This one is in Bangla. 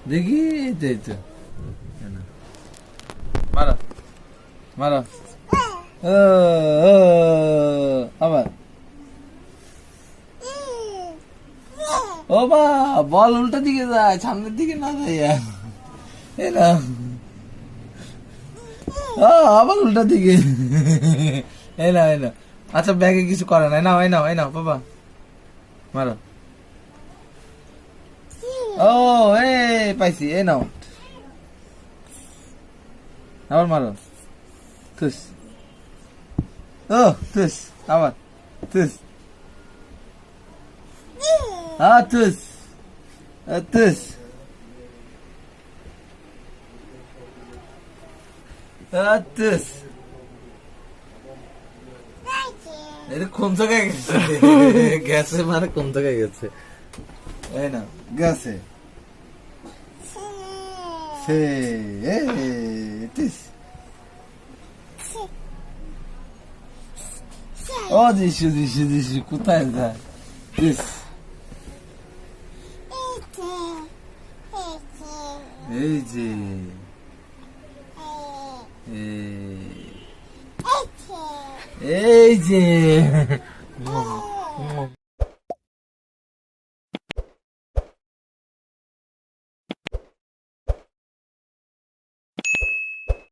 দেখি এই তো মারো মারো ও ও, আবার ও বা বল উল্টা দিকে যায় সামনের দিকে না যাইয়া এই না ও আবার উল্টা দিকে এই না এই না আচ্ছা ব্যাগে কিছু করে না এই নাও বাবা মারো ও এই পাইছি এই নাও আবার মারো তুস ও তুস আবার তুস তুস তুস তুস এটা কোন জায়গায় গেছে গেছে মানে কোন জায়গায় গেছে এই না গেছে সে ও দিশু কোথায় যায় দিস এই যে এই যে